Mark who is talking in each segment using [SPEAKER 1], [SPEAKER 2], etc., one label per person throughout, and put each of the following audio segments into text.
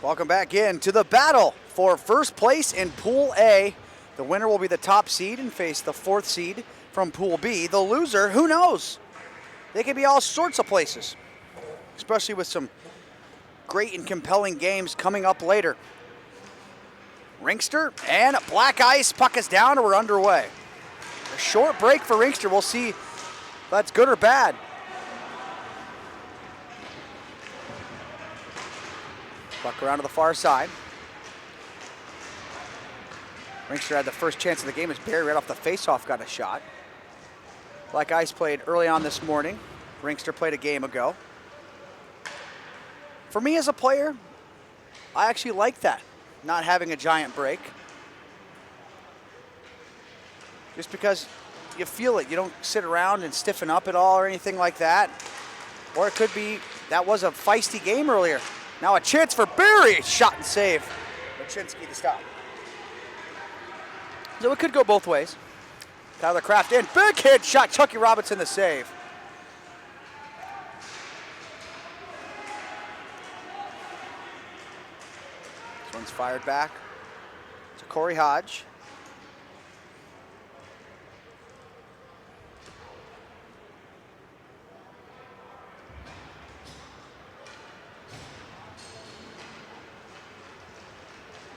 [SPEAKER 1] Welcome back in to the battle for first place in Pool A. The winner will be the top seed and face the fourth seed from Pool B. The loser, who knows? They could be all sorts of places, especially with some great and compelling games coming up later. Rinkster and Black Ice, puck is down and we're underway. A short break for Rinkster. We'll see if that's good or bad. Puck around to the far side. Rinkster had the first chance of the game as Barry right off the faceoff got a shot. Black Ice played early on this morning. Rinkster played a game ago. For me as a player, I actually like that, not having a giant break. Just because you feel it. You don't sit around and stiffen up at all or anything like that. Or it could be that was a feisty game earlier. Now a chance for Barry, shot and save. Lachinsky to stop. So it could go both ways. Tyler Kraft in, big hit shot, Chucky Robinson the save. This one's fired back to Corey Hodge.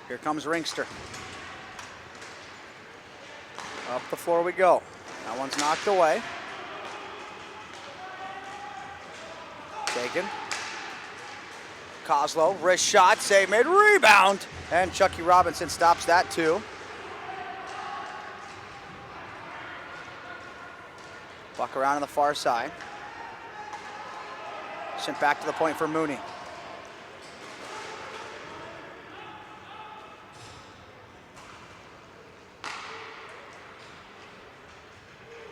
[SPEAKER 1] Here comes Rinkster. Up the floor we go. That one's knocked away. Taken. Kozlow, wrist shot, save made, rebound. And Chucky Robinson stops that too. Buck around on the far side. Sent back to the point for Mooney.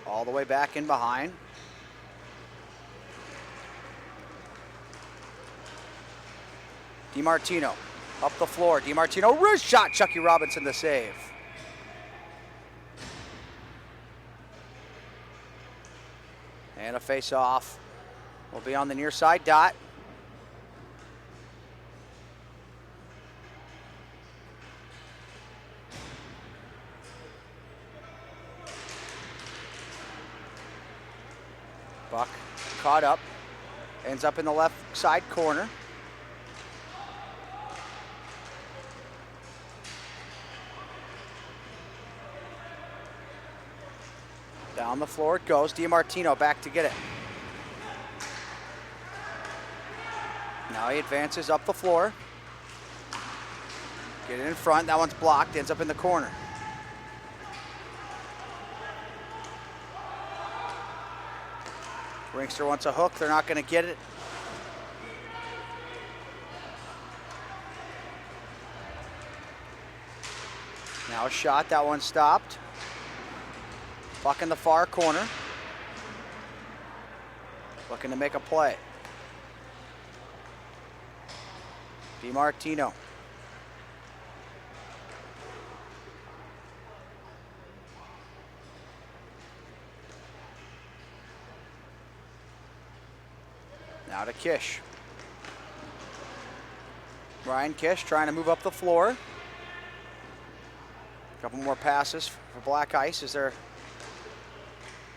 [SPEAKER 1] All the way back in behind. DiMartino up the floor. DiMartino, wrist shot, Chucky Robinson the save. And a face-off will be on the near side dot. Buck caught up, ends up in the left side corner. Down the floor it goes. DiMartino back to get it. Now he advances up the floor. Get it in front. That one's blocked. Ends up in the corner. Rinkster wants a hook. They're not going to get it. Now a shot. That one stopped. Puck in the far corner. Looking to make a play. DiMartino. Now to Kish. Ryan Kish trying to move up the floor. A couple more passes for Black Ice as they're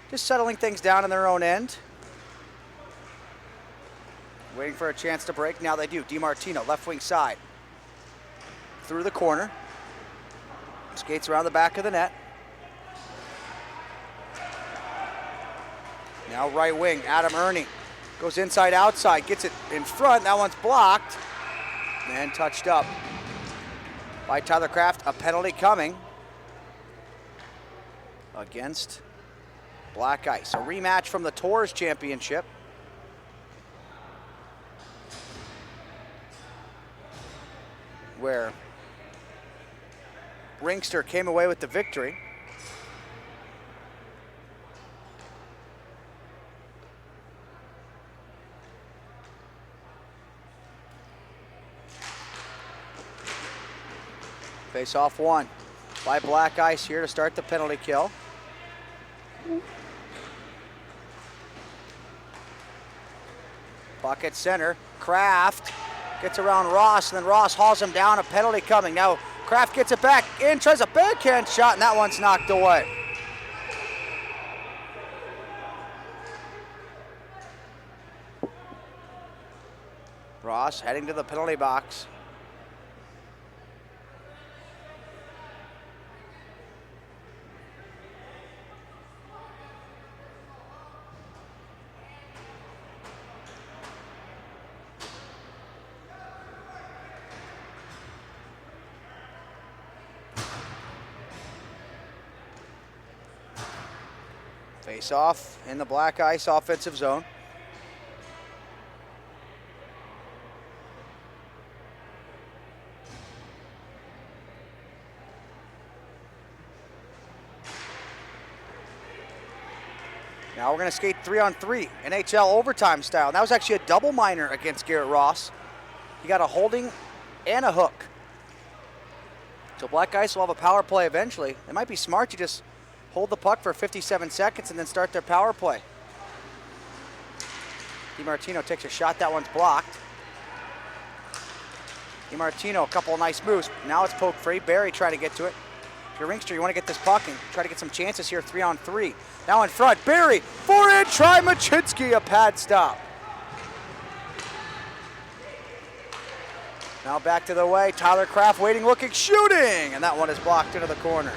[SPEAKER 1] just settling things down in their own end. Waiting for a chance to break. Now they do. DiMartino, left wing side. Through the corner. Skates around the back of the net. Now right wing, Adam Ernie. Goes inside, outside, gets it in front. That one's blocked and touched up by Tyler Kraft. A penalty coming against Black Ice. A rematch from the Tours Championship. Where Rinkster came away with the victory. Face-off one by Black Ice here to start the penalty kill. Puck at center, Kraft Gets around Ross, and then Ross hauls him down. A penalty coming. Now Kraft gets it back in, tries a backhand shot, and that one's knocked away. Ross heading to the penalty box. Face off in the Black Ice offensive zone. Now we're going to skate 3-on-3, NHL overtime style. And that was actually a double minor against Garrett Ross. He got a holding and a hook. So Black Ice will have a power play eventually. It might be smart to just hold the puck for 57 seconds and then start their power play. DiMartino takes a shot. That one's blocked. DiMartino, a couple of nice moves. Now it's poke free. Barry trying to get to it. If you're Rinkster, you want to get this puck and try to get some chances here, 3-on-3. Now in front, Barry, forehand, try Machinsky, a pad stop. Now back to the way, Tyler Kraft waiting, looking, shooting, and that one is blocked into the corner.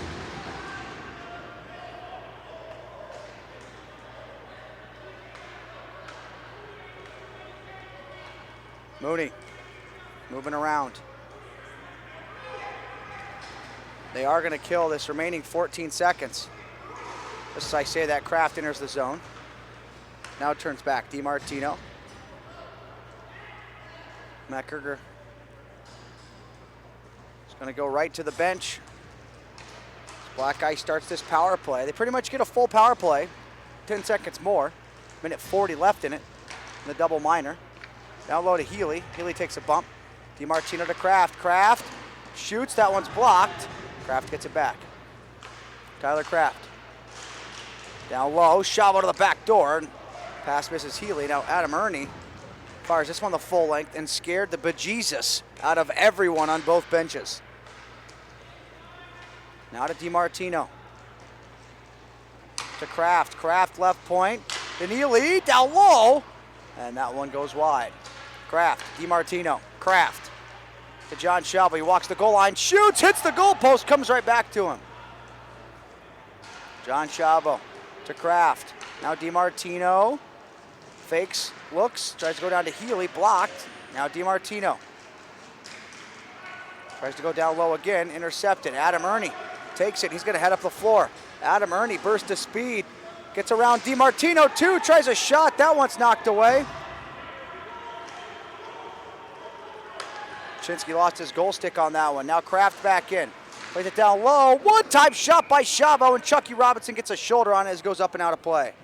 [SPEAKER 1] Mooney, moving around. They are going to kill this remaining 14 seconds. Just as I say that, Kraft enters the zone. Now it turns back, DiMartino. Meckerger is going to go right to the bench. Black Ice starts this power play. They pretty much get a full power play. 10 seconds more. Minute 40 left in it. In the double minor. Down low to Healy. Healy takes a bump. DiMartino to Kraft. Kraft shoots. That one's blocked. Kraft gets it back. Tyler Kraft. Down low. Shove to the back door. Pass misses Healy. Now Adam Ernie fires this one the full length and scared the bejesus out of everyone on both benches. Now to DiMartino. To Kraft. Kraft left point. Danili down low. And that one goes wide. Kraft, DiMartino, Kraft to John Shelby. He walks the goal line, shoots, hits the goalpost, comes right back to him. John Chavo to Kraft. Now DiMartino fakes, looks, tries to go down to Healy, blocked. Now DiMartino tries to go down low again, intercepted. Adam Ernie takes it, he's going to head up the floor. Adam Ernie bursts to speed, gets around DiMartino too, tries a shot, that one's knocked away. Chinsky lost his goal stick on that one. Now Kraft back in. Plays it down low. One-time shot by Chavo, and Chucky Robinson gets a shoulder on it as it goes up and out of play.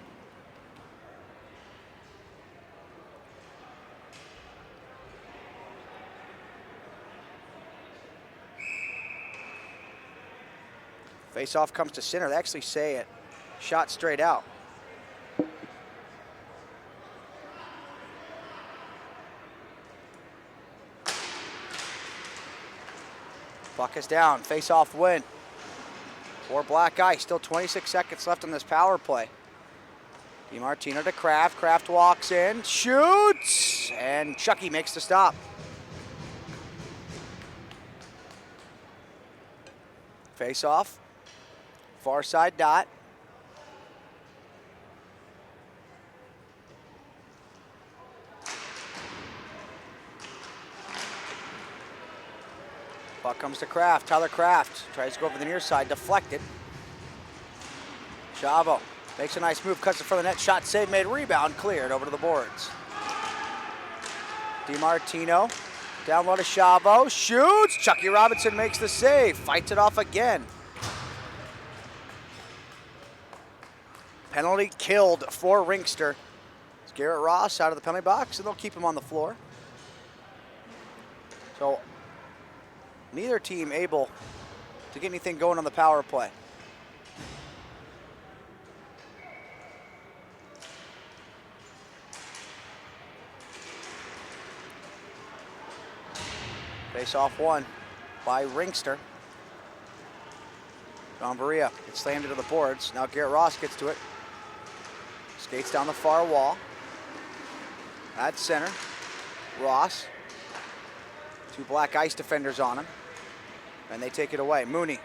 [SPEAKER 1] Face-off comes to center. They actually say it. Shot straight out. Puck is down, face-off win for Black Ice. Still 26 seconds left on this power play. DiMartino to Kraft. Kraft walks in, shoots, and Chucky makes the stop. Face-off, far side dot. Puck comes to Kraft. Tyler Kraft tries to go over the near side, deflected. Chavo makes a nice move, cuts it for the net, shot saved, made, rebound, cleared over to the boards. DiMartino down low to Chavo, shoots. Chucky Robinson makes the save, fights it off again. Penalty killed for Rinkster. It's Garrett Ross out of the penalty box, and they'll keep him on the floor. So neither team able to get anything going on the power play. Face off one by Rinkster. John Varia gets slammed into the boards. Now Garrett Ross gets to it. Skates down the far wall. At center, Ross. 2 Black Ice defenders on him. And they take it away. Mooney.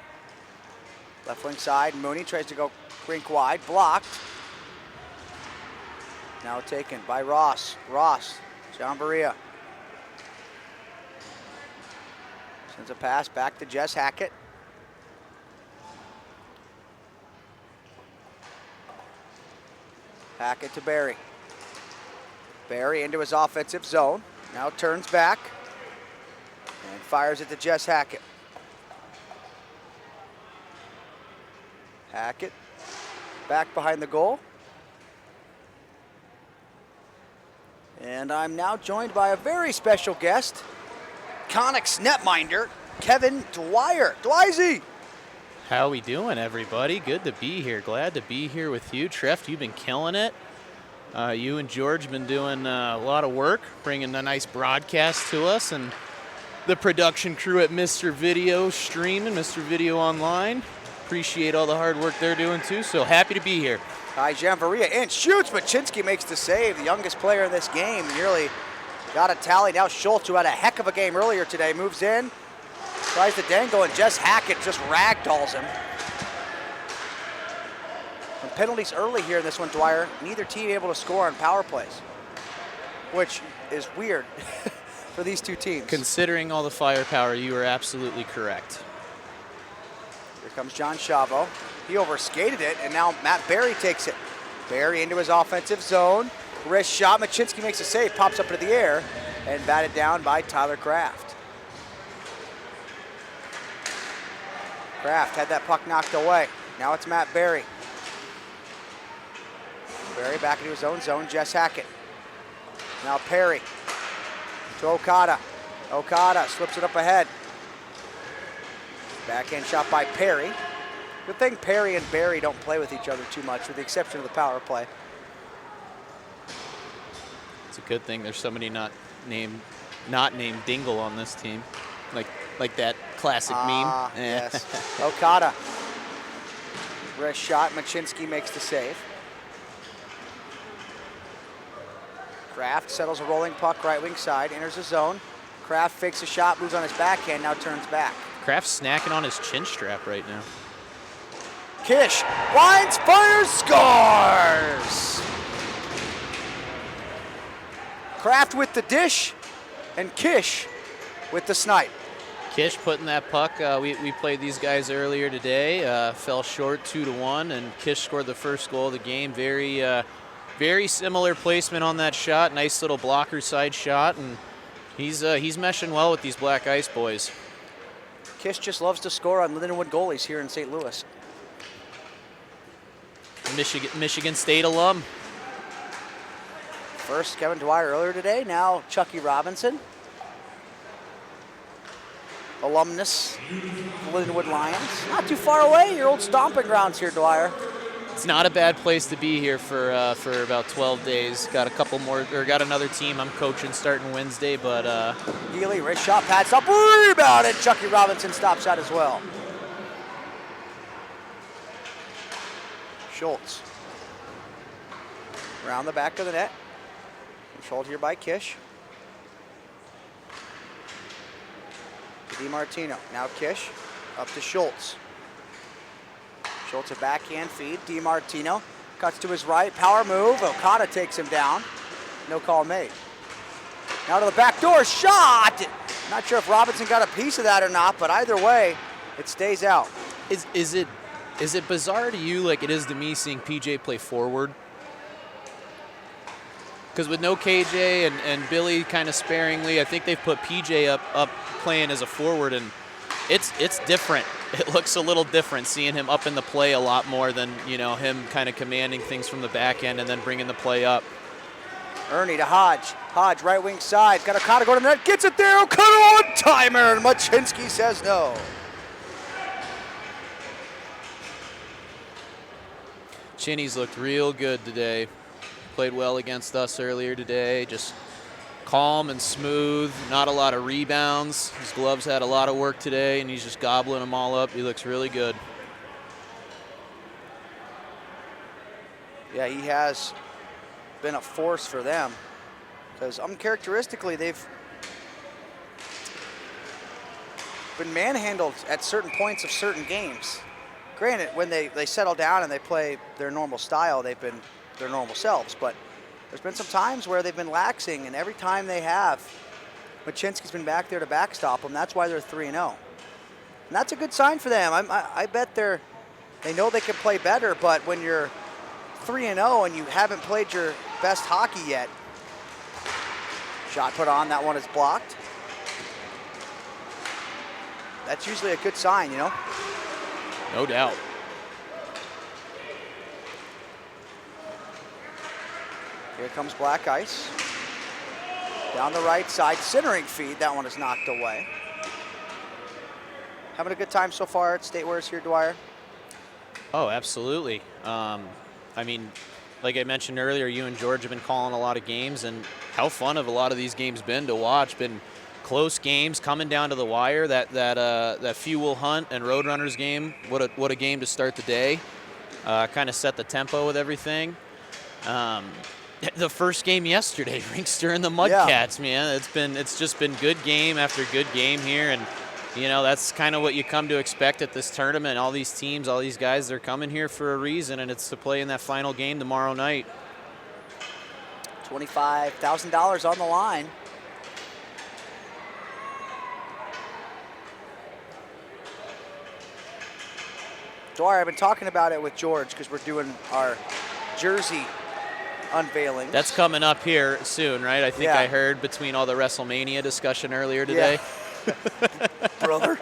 [SPEAKER 1] Left wing side. Mooney tries to go rink wide. Blocked. Now taken by Ross. Ross. John Varia. Sends a pass back to Jess Hackett. Hackett to Barry. Barry into his offensive zone. Now turns back and fires it to Jess Hackett. Hackett back behind the goal. And I'm now joined by a very special guest, Connick's netminder, Kevin Dwyer. Dwizy!
[SPEAKER 2] How we doing, everybody? Good to be here. Glad to be here with you. Treff, you've been killing it. You and George been doing a lot of work, bringing a nice broadcast to us, and the production crew at Mr. Video Streaming, Mr. Video Online. Appreciate all the hard work they're doing, too, so happy to be here.
[SPEAKER 1] Hi, Janvaria, and shoots. Machinsky makes the save, the youngest player in this game. Nearly got a tally. Now Schultz, who had a heck of a game earlier today, moves in, tries to dangle, and Jess Hackett just ragdolls him. And penalties early here in this one, Dwyer. Neither team able to score on power plays, which is weird for these two teams.
[SPEAKER 2] Considering all the firepower, you are absolutely correct.
[SPEAKER 1] Here comes John Chavo. He overskated it, and now Matt Barry takes it. Barry into his offensive zone. Wrist shot. Machinsky makes a save, pops up into the air, and batted down by Tyler Kraft. Kraft had that puck knocked away. Now it's Matt Barry. Barry back into his own zone. Jess Hackett. Now Perry to Okada. Okada slips it up ahead. Backhand shot by Perry. Good thing Perry and Barry don't play with each other too much, with the exception of the power play.
[SPEAKER 2] It's a good thing there's somebody not named Dingle on this team, like that classic meme.
[SPEAKER 1] Yes. Okada. Wrist shot. Machinsky makes the save. Kraft settles a rolling puck right wing side, enters the zone. Kraft fakes a shot, moves on his backhand, now turns back.
[SPEAKER 2] Kraft's snacking on his chin strap right now.
[SPEAKER 1] Kish winds, fires, scores! Kraft with the dish, and Kish with the snipe.
[SPEAKER 2] Kish putting that puck, we played these guys earlier today, fell short 2-1, and Kish scored the first goal of the game. Very similar placement on that shot, nice little blocker side shot, and he's meshing well with these Black Ice boys.
[SPEAKER 1] Kish just loves to score on Lindenwood goalies here in St. Louis.
[SPEAKER 2] Michigan State alum.
[SPEAKER 1] First Kevin Dwyer earlier today, now Chucky Robinson. Alumnus, Lindenwood Lions. Not too far away, your old stomping grounds here, Dwyer.
[SPEAKER 2] It's not a bad place to be here for about 12 days. Got another team I'm coaching starting Wednesday, but
[SPEAKER 1] Healy, wrist shot, pads up, rebounded. Chucky Robinson stops that as well. Schultz. Around the back of the net. Controlled here by Kish. To DiMartino. Now Kish up to Schultz. Schultz a backhand feed. DiMartino cuts to his right. Power move. Okada takes him down. No call made. Now to the back door. Shot! Not sure if Robinson got a piece of that or not, but either way, it stays out.
[SPEAKER 2] Is it bizarre to you like it is to me seeing PJ play forward? Because with no KJ and Billy kind of sparingly, I think they've put PJ up playing as a forward, and it's different. It looks a little different seeing him up in the play a lot more than, him kind of commanding things from the back end and then bringing the play up.
[SPEAKER 1] Ernie to Hodge. Hodge, right wing side. Got Okada go to the net. Gets it there. Okada on timer. Machinsky says no. Chinny's
[SPEAKER 2] looked real good today. Played well against us earlier today. Just calm and smooth, not a lot of rebounds. His gloves had a lot of work today, and he's just gobbling them all up. He looks really good.
[SPEAKER 1] Yeah, he has been a force for them because uncharacteristically they've been manhandled at certain points of certain games. Granted, when they settle down and they play their normal style, they've been their normal selves, but there's been some times where they've been laxing, and every time they have, Machinsky's been back there to backstop them. That's why they're 3-0. And that's a good sign for them. I bet they know they can play better, but when you're 3-0 and you haven't played your best hockey yet, shot put on, that one is blocked. That's usually a good sign, you know?
[SPEAKER 2] No doubt.
[SPEAKER 1] Here comes Black Ice. Down the right side, centering feed. That one is knocked away. Having a good time so far at State Wares here, Dwyer?
[SPEAKER 2] Oh, absolutely. I mean, like I mentioned earlier, you and George have been calling a lot of games, and how fun have a lot of these games been to watch. Been close games coming down to the wire. That Fuel Hunt and Roadrunners game, what a game to start the day. Kind of set the tempo with everything. The first game yesterday, Rinkster and the Mudcats, man. It's just been good game after good game here, and you know that's kind of what you come to expect at this tournament. All these teams, all these guys, they're coming here for a reason, and it's to play in that final game tomorrow night.
[SPEAKER 1] $25,000 on the line. Dwyer, I've been talking about it with George because we're doing our jersey unveiling.
[SPEAKER 2] That's coming up here soon, right? I think
[SPEAKER 1] Yeah.
[SPEAKER 2] I heard between all the WrestleMania discussion earlier today.
[SPEAKER 1] Yeah. Brother.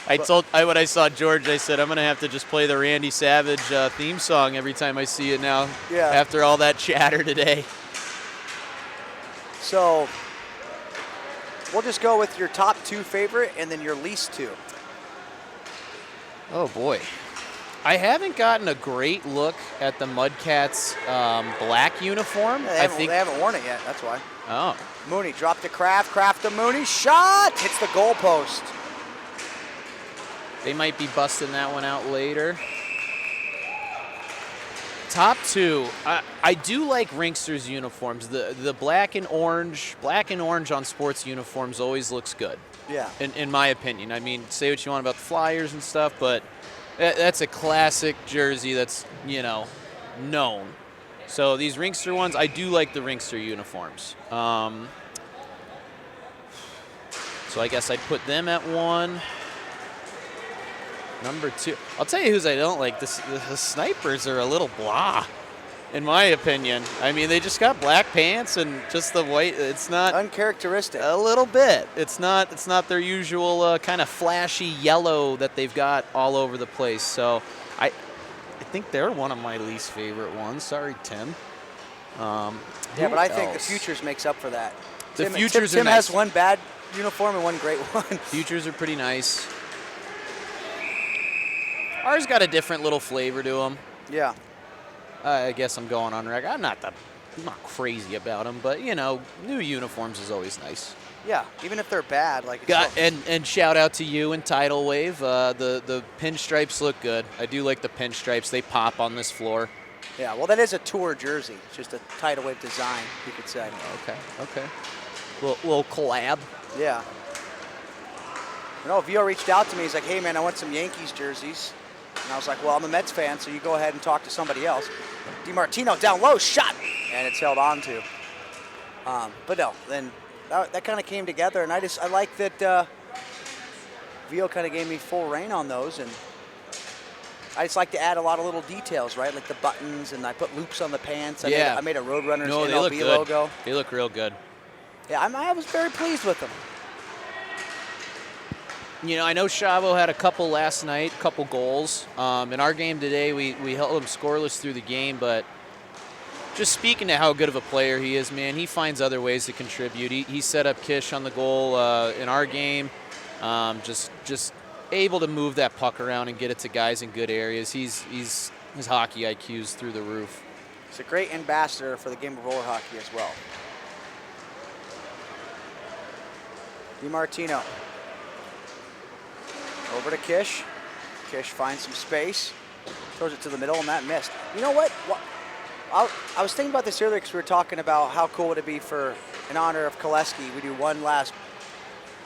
[SPEAKER 2] When I saw George, I said, I'm going to have to just play the Randy Savage theme song every time I see it now.
[SPEAKER 1] Yeah.
[SPEAKER 2] After all that chatter today.
[SPEAKER 1] So we'll just go with your top two favorite and then your least two.
[SPEAKER 2] Oh, boy. I haven't gotten a great look at the Mudcats black uniform.
[SPEAKER 1] Yeah, they haven't worn it yet, that's why.
[SPEAKER 2] Oh.
[SPEAKER 1] Mooney dropped to Kraft to Mooney, shot! Hits the goalpost.
[SPEAKER 2] They might be busting that one out later. Top two, I do like Rinkster's uniforms. The black and orange on sports uniforms always looks good.
[SPEAKER 1] Yeah.
[SPEAKER 2] In my opinion. I mean, say what you want about the Flyers and stuff, but that's a classic jersey that's, you know, known. So these Rinkster ones, I do like the Rinkster uniforms. So I guess I'd put them at one. Number two, I'll tell you who's I don't like. The Snipers are a little blah, in my opinion. I mean, they just got black pants and just the white. It's not
[SPEAKER 1] uncharacteristic.
[SPEAKER 2] A little bit. It's not their usual kind of flashy yellow that they've got all over the place. So I think they're one of my least favorite ones. Sorry, Tim.
[SPEAKER 1] Yeah, but I think the Futures makes up for that.
[SPEAKER 2] The Futures are
[SPEAKER 1] Tim
[SPEAKER 2] nice.
[SPEAKER 1] has one bad uniform and one great one.
[SPEAKER 2] Futures are pretty nice. Ours got a different little flavor to them.
[SPEAKER 1] Yeah.
[SPEAKER 2] I guess I'm going on record. I'm not crazy about them, but you know, new uniforms is always nice.
[SPEAKER 1] Yeah, even if they're bad, like.
[SPEAKER 2] And shout out to you and Tidal Wave. The pinstripes look good. I do like the pinstripes. They pop on this floor.
[SPEAKER 1] Yeah, well, that is a tour jersey. It's just a Tidal Wave design, you could say.
[SPEAKER 2] Okay. Little collab.
[SPEAKER 1] Yeah. You know, Vio reached out to me. He's like, "Hey, man, I want some Yankees jerseys." And I was like, well, I'm a Mets fan, so you go ahead and talk to somebody else. DiMartino down low, shot, and it's held on to. But no, then that kind of came together, and I like that Vio kind of gave me full reign on those, and I just like to add a lot of little details, right? Like the buttons, and I put loops on the pants. I made a Roadrunners MLB logo.
[SPEAKER 2] They look real good.
[SPEAKER 1] Yeah, I was very pleased with them.
[SPEAKER 2] You know, I know Chavo had a couple last night, a couple goals. In our game today, we held him scoreless through the game, but just speaking to how good of a player he is, man, he finds other ways to contribute. He set up Kish on the goal in our game, just able to move that puck around and get it to guys in good areas. His hockey IQ's through the roof.
[SPEAKER 1] He's a great ambassador for the game of roller hockey as well. DiMartino. Over to Kish. Kish finds some space. Throws it to the middle, and that missed. You know what? I was thinking about this earlier because we were talking about how cool would it be for, in honor of Koleski, we do one last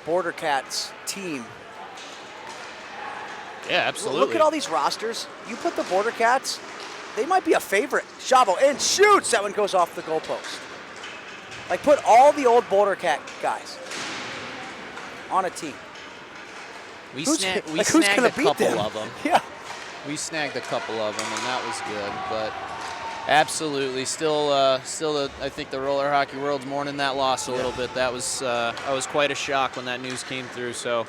[SPEAKER 1] Border Cats team.
[SPEAKER 2] Yeah, absolutely.
[SPEAKER 1] Look at all these rosters. You put the Border Cats, they might be a favorite. Chavo, and shoots! That one goes off the goalpost. Like, put all the old Border Cat guys on a team.
[SPEAKER 2] We snagged a couple of them.
[SPEAKER 1] Yeah.
[SPEAKER 2] We snagged a couple of them, and that was good. But absolutely, still, I think the roller hockey world's mourning that loss a little bit. That was quite a shock when that news came through. So,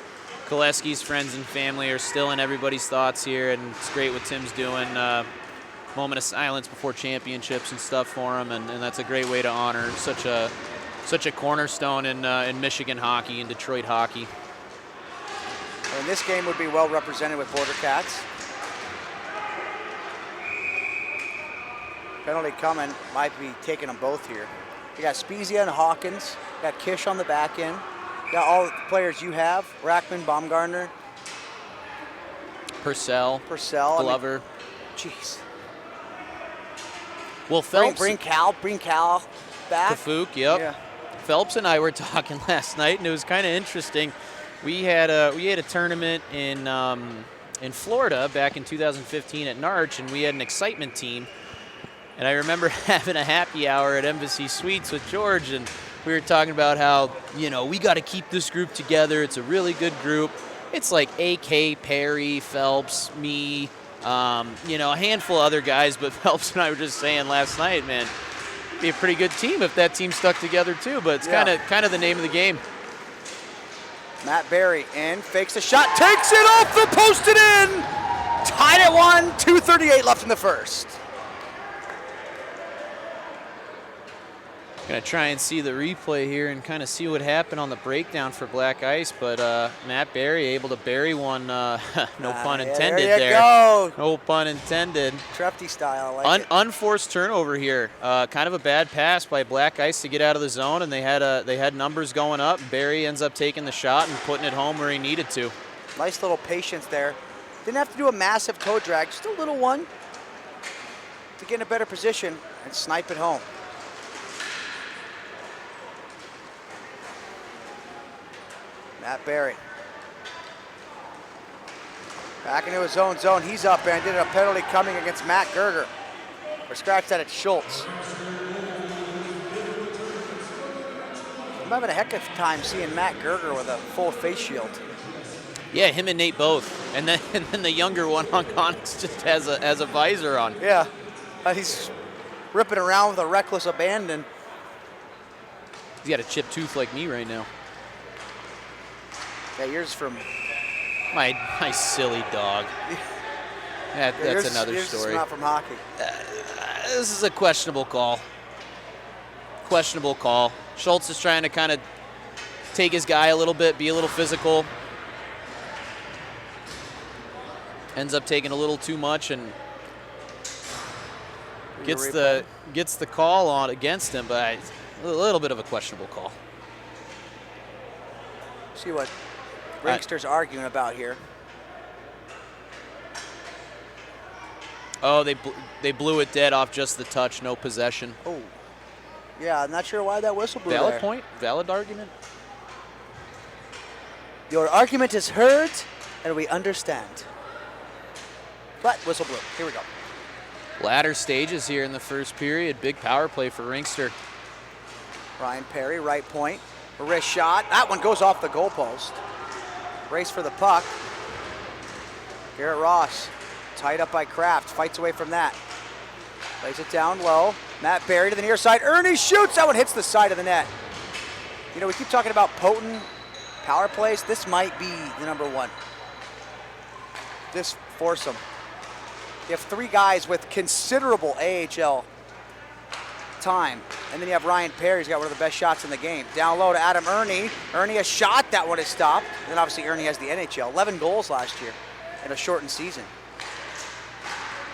[SPEAKER 2] Koleski's friends and family are still in everybody's thoughts here, and it's great what Tim's doing. Moment of silence before championships and stuff for him, and that's a great way to honor such a cornerstone in Michigan hockey and Detroit hockey.
[SPEAKER 1] And this game would be well represented with Border Cats. Penalty coming, might be taking them both here. You got Spezia and Hawkins, you got Kish on the back end. You got all the players you have, Rackman, Baumgartner.
[SPEAKER 2] Purcell, Glover.
[SPEAKER 1] Jeez.
[SPEAKER 2] Well, Phelps.
[SPEAKER 1] Bring Cal back.
[SPEAKER 2] Kafuk, yep.
[SPEAKER 1] Yeah.
[SPEAKER 2] Phelps and I were talking last night, and it was kind of interesting. We had a tournament in Florida back in 2015 at Narch, and we had an excitement team. And I remember having a happy hour at Embassy Suites with George, and we were talking about how, we got to keep this group together. It's a really good group. It's like AK, Perry, Phelps, me, a handful of other guys, but Phelps and I were just saying last night, man, it'd be a pretty good team if that team stuck together too, but it's kind of the name of the game.
[SPEAKER 1] Matt Barry in, fakes the shot, takes it off the post and in! Tied at 1, 2:38 left in the first.
[SPEAKER 2] Gonna try and see the replay here and kind of see what happened on the breakdown for Black Ice, but Matt Barry able to bury one, no pun intended there.
[SPEAKER 1] There you go.
[SPEAKER 2] No pun intended.
[SPEAKER 1] Trefty style, I like it.
[SPEAKER 2] Unforced turnover here. Kind of a bad pass by Black Ice to get out of the zone, and they had numbers going up. Barry ends up taking the shot and putting it home where he needed to.
[SPEAKER 1] Nice little patience there. Didn't have to do a massive toe drag, just a little one to get in a better position and snipe it home. Matt Barry. Back into his own zone. He's up and did a penalty coming against Matt Gerger. Or scratch that at Schultz. I'm having a heck of a time seeing Matt Gerger with a full face shield.
[SPEAKER 2] Yeah, him and Nate both. And then the younger one on Conix just has a visor on.
[SPEAKER 1] Yeah. He's ripping around with a reckless abandon.
[SPEAKER 2] He's got a chipped tooth like me right now.
[SPEAKER 1] Yeah, yours from
[SPEAKER 2] my silly dog. That's another
[SPEAKER 1] yours
[SPEAKER 2] story.
[SPEAKER 1] Is not from hockey.
[SPEAKER 2] This is a questionable call. Questionable call. Schultz is trying to kind of take his guy a little bit, be a little physical. Ends up taking a little too much and gets the call on against him, but a little bit of a questionable call.
[SPEAKER 1] See what Rinkster's arguing about here.
[SPEAKER 2] Oh, they blew it dead off just the touch, no possession.
[SPEAKER 1] Oh, yeah, I'm not sure why that whistle blew
[SPEAKER 2] Valid
[SPEAKER 1] there.
[SPEAKER 2] point, valid argument.
[SPEAKER 1] Your argument is heard, and we understand. But whistle blew. Here we go.
[SPEAKER 2] Latter stages here in the first period. Big power play for Rinkster.
[SPEAKER 1] Ryan Perry, right point. A wrist shot. That one goes off the goalpost. Race for the puck. Garrett Ross, tied up by Kraft, fights away from that. Lays it down low. Matt Barry to the near side. Ernie shoots. That one hits the side of the net. You know, we keep talking about potent power plays. This might be the number one. This foursome. You have three guys with considerable AHL time. And then you have Ryan Perry, who's got one of the best shots in the game. Down low to Adam Ernie. Ernie a shot, that one is stopped. And then obviously Ernie has the NHL. 11 goals last year in a shortened season.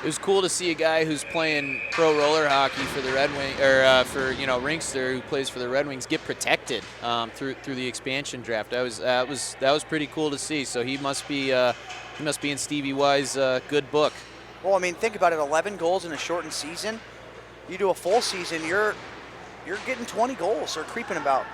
[SPEAKER 2] It was cool to see a guy who's playing pro roller hockey for the Red Wings, or for Rinkster, who plays for the Red Wings, get protected through the expansion draft. That was pretty cool to see. So he must be in Stevie Y's good book.
[SPEAKER 1] Well, I mean, think about it. 11 goals in a shortened season. You do a full season, you're getting 20 goals or creeping about.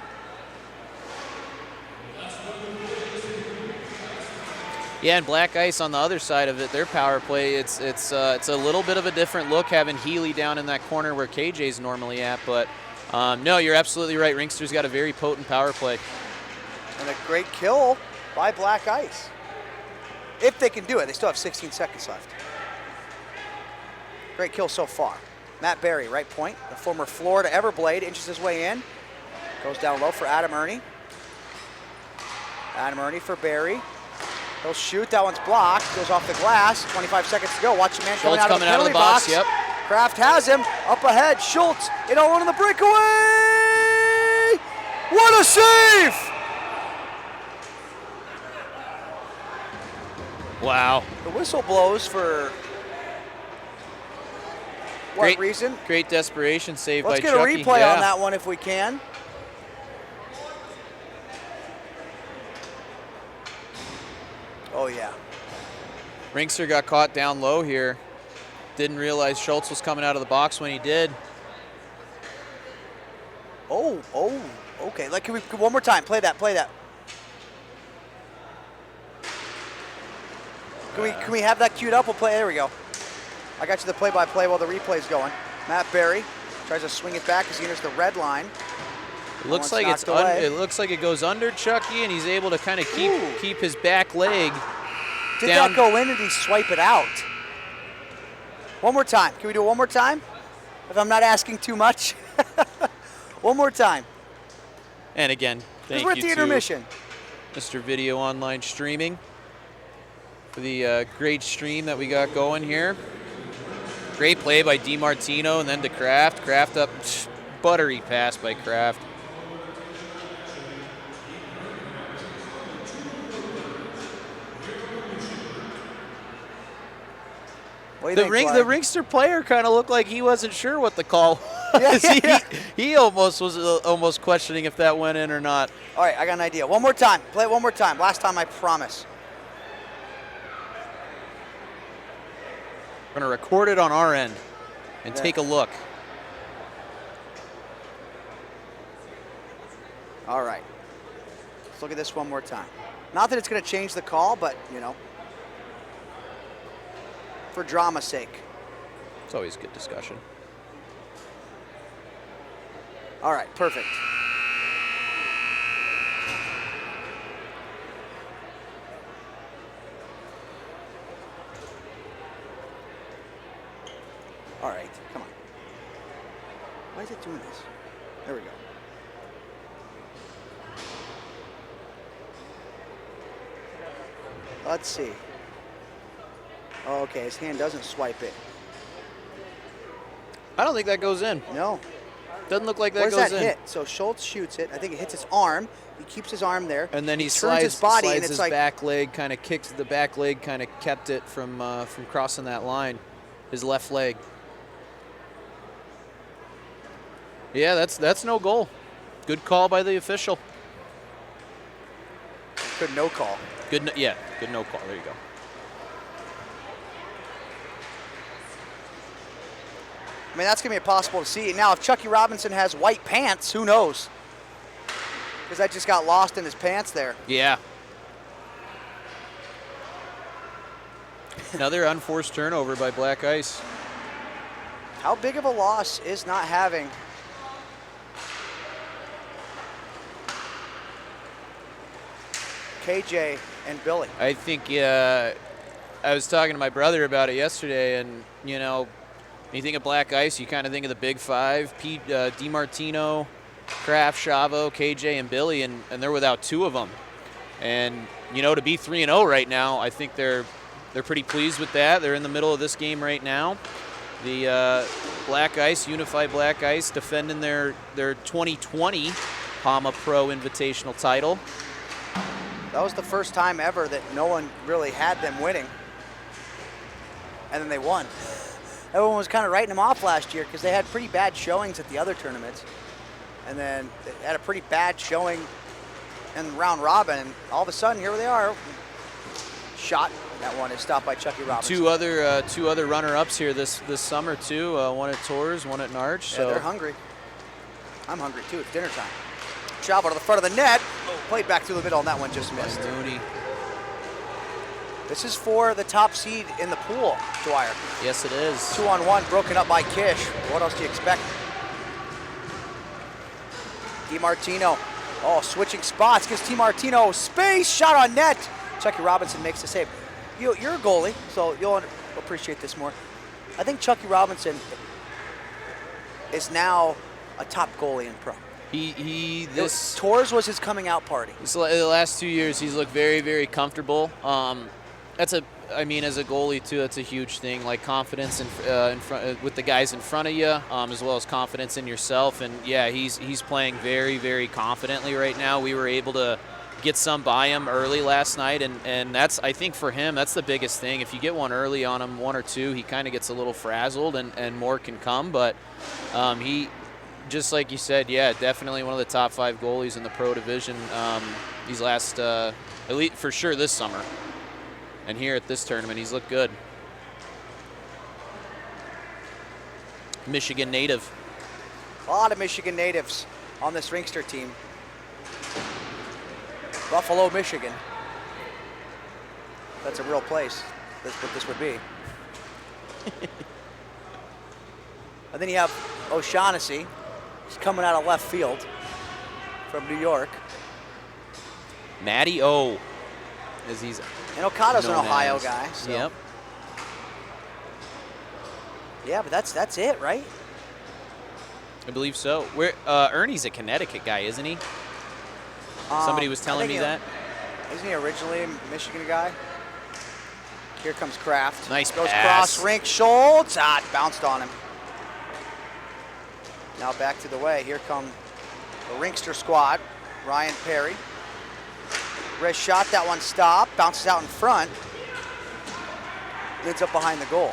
[SPEAKER 2] Yeah, and Black Ice on the other side of it, their power play, it's a little bit of a different look having Healy down in that corner where KJ's normally at. But no, you're absolutely right. Rinkster's got a very potent power play.
[SPEAKER 1] And a great kill by Black Ice. If they can do it, they still have 16 seconds left. Great kill so far. Matt Barry, right point. The former Florida Everblade inches his way in. Goes down low for Adam Ernie. Adam Ernie for Barry. He'll shoot. That one's blocked. Goes off the glass. 25 seconds to go. Watch the man coming out of the penalty box.
[SPEAKER 2] Yep.
[SPEAKER 1] Kraft has him. Up ahead. Schultz in all on the breakaway. What a save!
[SPEAKER 2] Wow.
[SPEAKER 1] The whistle blows for what reason?
[SPEAKER 2] Great desperation save by Chucky.
[SPEAKER 1] Let's get a replay on that one if we can. Oh, yeah.
[SPEAKER 2] Rinkster got caught down low here. Didn't realize Schultz was coming out of the box when he did.
[SPEAKER 1] Oh, okay. Like, can we one more time? Play that. Can we have that queued up? We'll play. There we go. I got you the play-by-play while the replay's going. Matt Barry tries to swing it back as he enters the red line.
[SPEAKER 2] It looks like it looks like it goes under Chucky, and he's able to kind of keep his back leg
[SPEAKER 1] Did
[SPEAKER 2] down.
[SPEAKER 1] that go in, or did he swipe it out? One more time. Can we do it one more time? If I'm not asking too much. One more time.
[SPEAKER 2] And again, thank
[SPEAKER 1] we're at
[SPEAKER 2] you
[SPEAKER 1] the intermission.
[SPEAKER 2] to Mr. Video Online Streaming for the great stream that we got going here. Great play by DiMartino and then to Kraft. Kraft up, buttery pass by Kraft. The Rinkster player kind of looked like he wasn't sure what the call was. He almost was questioning if that went in or not.
[SPEAKER 1] All right, I got an idea. One more time. Play it one more time. Last time, I promise.
[SPEAKER 2] We're going to record it on our end and take a look.
[SPEAKER 1] All right. Let's look at this one more time. Not that it's going to change the call, but, you know, for drama's sake.
[SPEAKER 2] It's always good discussion.
[SPEAKER 1] All right, perfect. All right, come on. Why is it doing this? There we go. Let's see. Oh, okay, his hand doesn't swipe it.
[SPEAKER 2] I don't think that goes in.
[SPEAKER 1] No.
[SPEAKER 2] Doesn't look like that
[SPEAKER 1] Where's
[SPEAKER 2] goes
[SPEAKER 1] that
[SPEAKER 2] in.
[SPEAKER 1] hit? So Schultz shoots it. I think it hits his arm. He keeps his arm there.
[SPEAKER 2] And then he
[SPEAKER 1] turns
[SPEAKER 2] slides
[SPEAKER 1] his body, and
[SPEAKER 2] his
[SPEAKER 1] it's like
[SPEAKER 2] back leg, kind of kicks the back leg, kind of kept it from crossing that line. His left leg. Yeah, that's no goal. Good call by the official.
[SPEAKER 1] good no call.
[SPEAKER 2] Good no call. There you go.
[SPEAKER 1] I mean, that's going to be impossible to see. Now, if Chucky Robinson has white pants, who knows? Because that just got lost in his pants there.
[SPEAKER 2] Yeah. Another unforced turnover by Black Ice.
[SPEAKER 1] How big of a loss is not having KJ and Billy?
[SPEAKER 2] I think I was talking to my brother about it yesterday, and, you know, when you think of Black Ice, you kind of think of the big five, DiMartino, Kraft, Chavo, KJ, and Billy, and they're without two of them. And, you know, to be 3-0 right now, I think they're pretty pleased with that. They're in the middle of this game right now. The Black Ice, Unify Black Ice, defending their 2020 PAMA Pro Invitational title.
[SPEAKER 1] That was the first time ever that no one really had them winning. and then they won. Everyone was kind of writing them off last year because they had pretty bad showings at the other tournaments. And then they had a pretty bad showing in round robin, and all of a sudden, here they are. Shot. That one is stopped by Chucky Robinson.
[SPEAKER 2] Two other runner-ups here this summer too. One at Torres, one at Narch.
[SPEAKER 1] Yeah,
[SPEAKER 2] so
[SPEAKER 1] they're hungry. I'm hungry too. It's dinner time. Chavo to the front of the net. Played back through the middle, and that one just missed.
[SPEAKER 2] Mooney.
[SPEAKER 1] This is for the top seed in the pool, Dwyer.
[SPEAKER 2] Yes, it is.
[SPEAKER 1] 2-on-1, broken up by Kish. What else do you expect? DiMartino. Oh, switching spots. Gives DiMartino space. Shot on net. Chucky Robinson makes the save. You're a goalie, so you'll appreciate this more. I think Chucky Robinson is now a top goalie in pro. Tours was his coming out party.
[SPEAKER 2] The last 2 years, he's looked very, very comfortable. As a goalie too, that's a huge thing. Like confidence in front with the guys in front of you, as well as confidence in yourself. And yeah, he's playing very, very confidently right now. We were able to get some by him early last night, and that's, I think for him, that's the biggest thing. If you get one early on him, one or two, he kind of gets a little frazzled, and more can come. But he, just like you said, yeah, definitely one of the top 5 goalies in the pro division these last, at least for sure this summer. And here at this tournament, he's looked good. Michigan native.
[SPEAKER 1] A lot of Michigan natives on this Rinkster team. Buffalo, Michigan. That's a real place. That's what this would be. And then you have O'Shaughnessy. He's coming out of left field from New York.
[SPEAKER 2] Matty O, as he's
[SPEAKER 1] and Okada's an
[SPEAKER 2] known
[SPEAKER 1] Ohio
[SPEAKER 2] as.
[SPEAKER 1] guy. So.
[SPEAKER 2] Yep.
[SPEAKER 1] Yeah, but that's it, right?
[SPEAKER 2] I believe so. Ernie's a Connecticut guy, isn't he? Somebody was telling me that.
[SPEAKER 1] Isn't he originally a Michigan guy? Here comes Kraft.
[SPEAKER 2] Nice
[SPEAKER 1] Goes
[SPEAKER 2] pass.
[SPEAKER 1] cross, rink, Schultz. It bounced on him. Now back to the way. Here come the Rinkster squad. Ryan Perry. Wrist shot, that one stopped. Bounces out in front. Ends up behind the goal.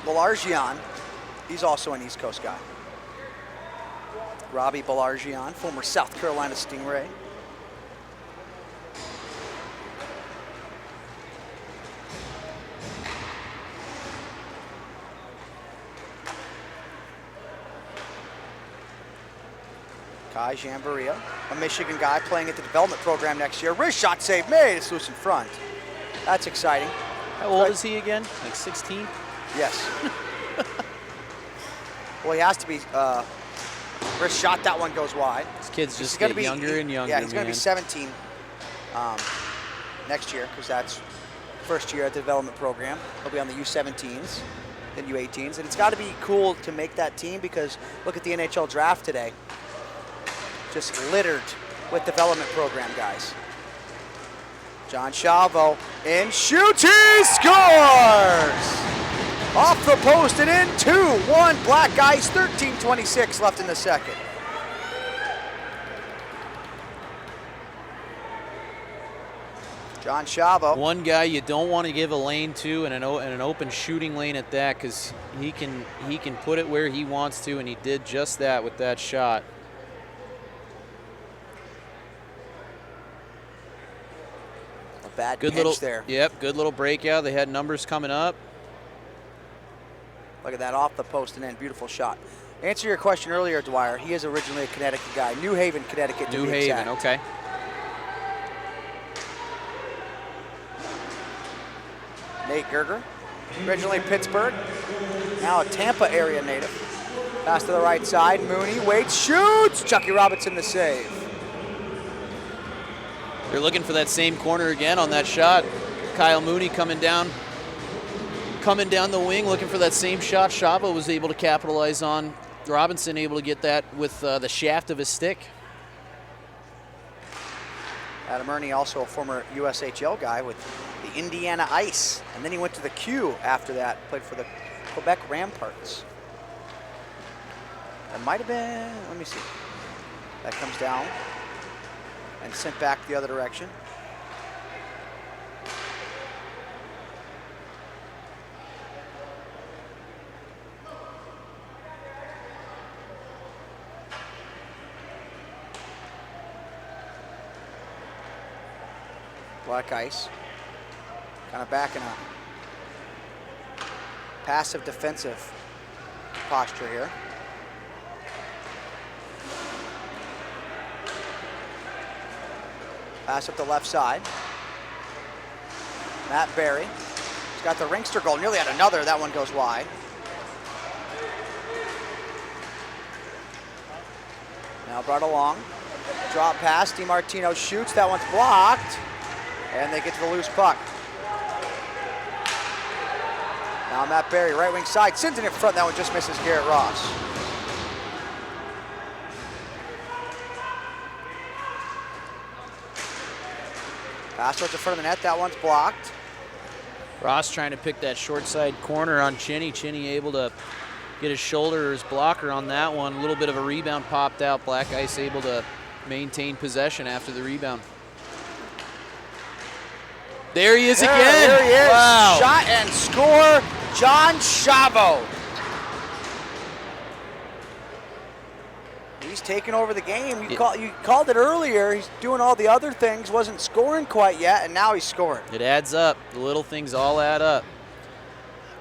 [SPEAKER 1] Balargian, he's also an East Coast guy. Robbie Balargian, former South Carolina Stingray. Kai Jambaria, a Michigan guy playing at the development program next year. Wrist shot save made, it's loose in front. That's exciting.
[SPEAKER 2] How old is he again? Like 16?
[SPEAKER 1] Yes. Well, he has to be. Wrist shot, that one goes wide.
[SPEAKER 2] This kid's just getting younger and younger.
[SPEAKER 1] Yeah, he's going to be 17 next year, because that's first year at the development program. He'll be on the U17s, then U18s, and it's got to be cool to make that team, because look at the NHL draft today. Just littered with development program guys. John Chavo in, shoots, he scores! Off the post and in, 2-1 Black Ice, 13:26 left in the second. John Chavo.
[SPEAKER 2] One guy you don't want to give a lane to, and an open shooting lane at that, because he can put it where he wants to, and he did just that with that shot.
[SPEAKER 1] Bad
[SPEAKER 2] good
[SPEAKER 1] pinch
[SPEAKER 2] little
[SPEAKER 1] there.
[SPEAKER 2] Yep, good little breakout. They had numbers coming up.
[SPEAKER 1] Look at that, off the post and in, beautiful shot. Answer your question earlier, Dwyer. He is originally a Connecticut guy. New Haven, Connecticut.
[SPEAKER 2] New Haven, okay.
[SPEAKER 1] Nate Gerger, originally Pittsburgh, now a Tampa area native. Pass to the right side, Mooney waits, shoots. Chucky Robinson the save.
[SPEAKER 2] They're looking for that same corner again on that shot. Kyle Mooney coming down the wing, looking for that same shot Chavo was able to capitalize on. Robinson able to get that with the shaft of his stick.
[SPEAKER 1] Adam Ernie, also a former USHL guy with the Indiana Ice. And then he went to the Q after that, played for the Quebec Ramparts. That might have been, let me see. That comes down and sent back the other direction. Black Ice. Kind of back in a passive defensive posture here. Pass up the left side. Matt Berry. He's got the Rinkster goal. Nearly had another. That one goes wide. Now brought along. Drop pass. DiMartino shoots. That one's blocked. And they get to the loose puck. Now Matt Berry, right wing side. Sends it in front. That one just misses Garrett Ross. Pass towards the front of the net. That one's blocked.
[SPEAKER 2] Ross trying to pick that short side corner on Chinny. Chinny able to get his shoulder or his blocker on that one. A little bit of a rebound popped out. Black Ice able to maintain possession after the rebound. There he is again.
[SPEAKER 1] There he is.
[SPEAKER 2] Wow.
[SPEAKER 1] Shot and score, John Chavo. He's taking over the game. You called it earlier. He's doing all the other things, wasn't scoring quite yet, and now he's scoring.
[SPEAKER 2] It adds up. The little things all add up.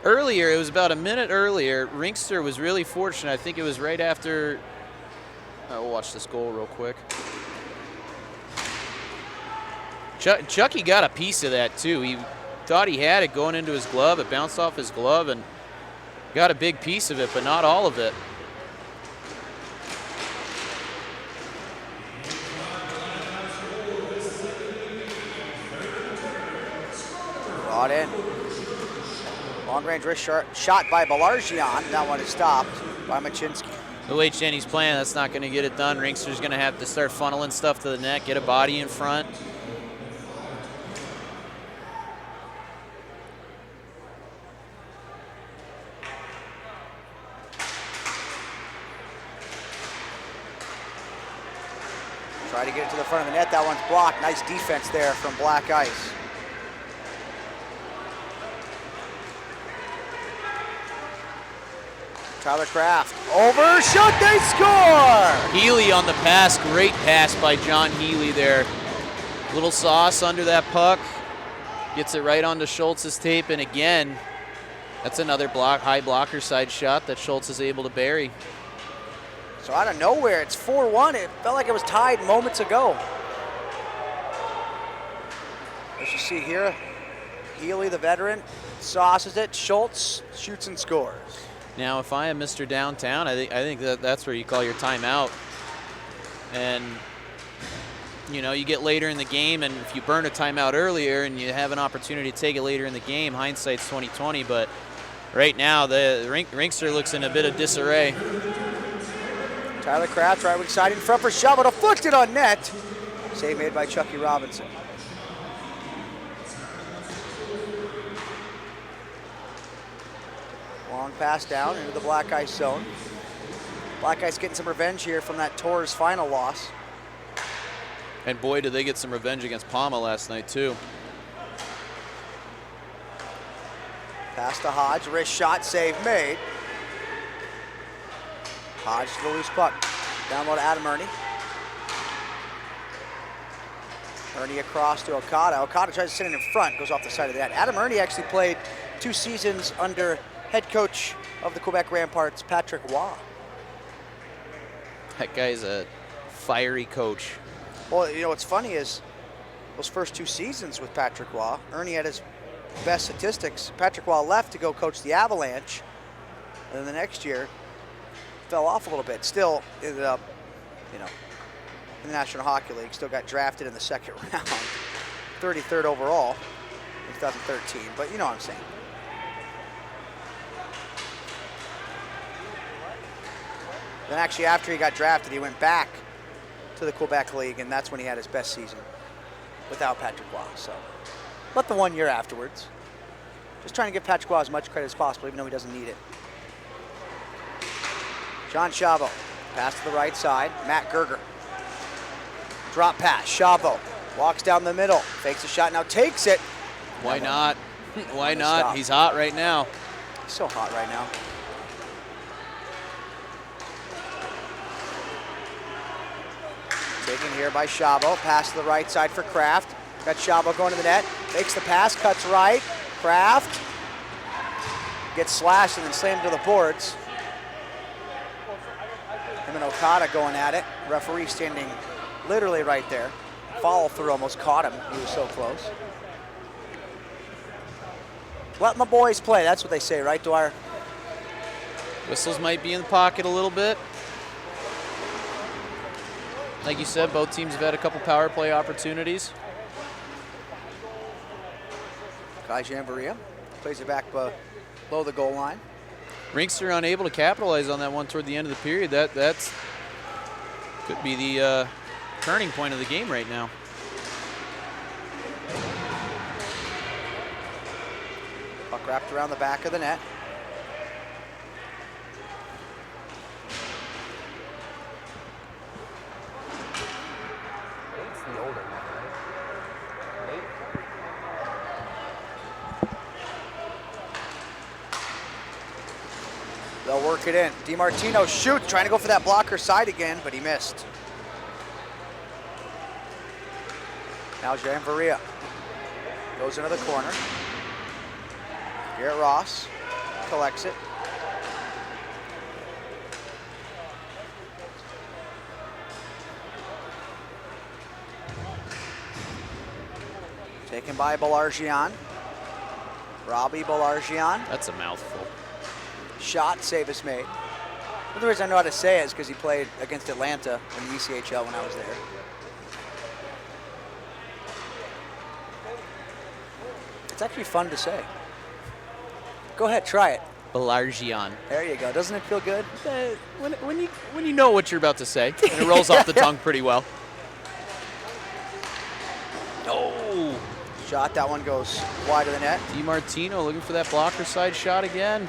[SPEAKER 2] Earlier, it was about a minute earlier, Rinkster was really fortunate. I think it was right after, we'll watch this goal real quick. Chucky got a piece of that too. He thought he had it going into his glove. It bounced off his glove and got a big piece of it, but not all of it.
[SPEAKER 1] Brought in. Long-range wrist shot by Balargian. That one is stopped by Machinsky.
[SPEAKER 2] The way Cheney's playing, that's not going to get it done. Rinkster's going to have to start funneling stuff to the net, get a body in front.
[SPEAKER 1] Try to get it to the front of the net. That one's blocked. Nice defense there from Black Ice. Tyler Kraft. Over, shot, they score!
[SPEAKER 2] Healy on the pass. Great pass by John Healy there. Little sauce under that puck. Gets it right onto Schultz's tape. And again, that's another high blocker side shot that Schultz is able to bury.
[SPEAKER 1] So out of nowhere, it's 4-1. It felt like it was tied moments ago. As you see here, Healy, the veteran, sauces it. Schultz shoots and scores.
[SPEAKER 2] Now, if I am Mr. Downtown, I think that's where you call your timeout. And, you know, you get later in the game, and if you burn a timeout earlier and you have an opportunity to take it later in the game, hindsight's 20/20. But right now, the Rinkster looks in a bit of disarray.
[SPEAKER 1] Tyler Kraft, right wing side in front for shot, but deflected on net. Save made by Chucky Robinson. Long pass down into the Black Ice zone. Black Ice getting some revenge here from that Torres final loss.
[SPEAKER 2] And boy, did they get some revenge against PAMA last night, too.
[SPEAKER 1] Pass to Hodge, wrist shot, save made. Hodge to the loose puck. Down low to Adam Ernie. Ernie across to Okada. Okada tries to send it in front, goes off the side of the net. Adam Ernie actually played 2 seasons under head coach of the Quebec Ramparts, Patrick Waugh.
[SPEAKER 2] That guy's a fiery coach.
[SPEAKER 1] Well, you know what's funny is those first 2 seasons with Patrick Waugh, Ernie had his best statistics. Patrick Waugh left to go coach the Avalanche, and then the next year fell off a little bit. Still ended up, you know, in the National Hockey League. Still got drafted in the 2nd round, 33rd overall in 2013. But you know what I'm saying. Then actually after he got drafted, he went back to the Quebec League, and that's when he had his best season without Patrick Waugh. So, but the 1 year afterwards. Just trying to give Patrick Waugh as much credit as possible, even though he doesn't need it. John Chavo, pass to the right side. Matt Gerger. Drop pass, Chavo walks down the middle, fakes a shot, now takes it.
[SPEAKER 2] Why not? Why not? He's hot right now.
[SPEAKER 1] He's so hot right now. Taken here by Chavo, pass to the right side for Kraft. Got Shabo going to the net. Makes the pass, cuts right. Kraft gets slashed and then slammed to the boards. Him and Okada going at it. Referee standing literally right there. Follow through almost caught him. He was so close. Let my boys play. That's what they say, right, Dwyer?
[SPEAKER 2] Whistles might be in the pocket a little bit. Like you said, both teams have had a couple power play opportunities.
[SPEAKER 1] Kai Jambaria plays it back below the goal line.
[SPEAKER 2] Rinkster unable to capitalize on that one toward the end of the period. That's could be the turning point of the game right now.
[SPEAKER 1] Puck wrapped around the back of the net. They'll work it in. DiMartino shoots, trying to go for that blocker side again, but he missed. Now Janvaria goes into the corner. Garrett Ross collects it. Taken by Balargian. Robbie Balargian.
[SPEAKER 2] That's a mouthful.
[SPEAKER 1] Shot, save is made. The reason I know how to say it is because he played against Atlanta in the ECHL when I was there. It's actually fun to say. Go ahead, try it.
[SPEAKER 2] Balargian.
[SPEAKER 1] There you go. Doesn't it feel good?
[SPEAKER 2] When you know what you're about to say, and it rolls off the tongue pretty well. Oh!
[SPEAKER 1] Shot, that one goes wide of the net.
[SPEAKER 2] DiMartino looking for that blocker side shot again.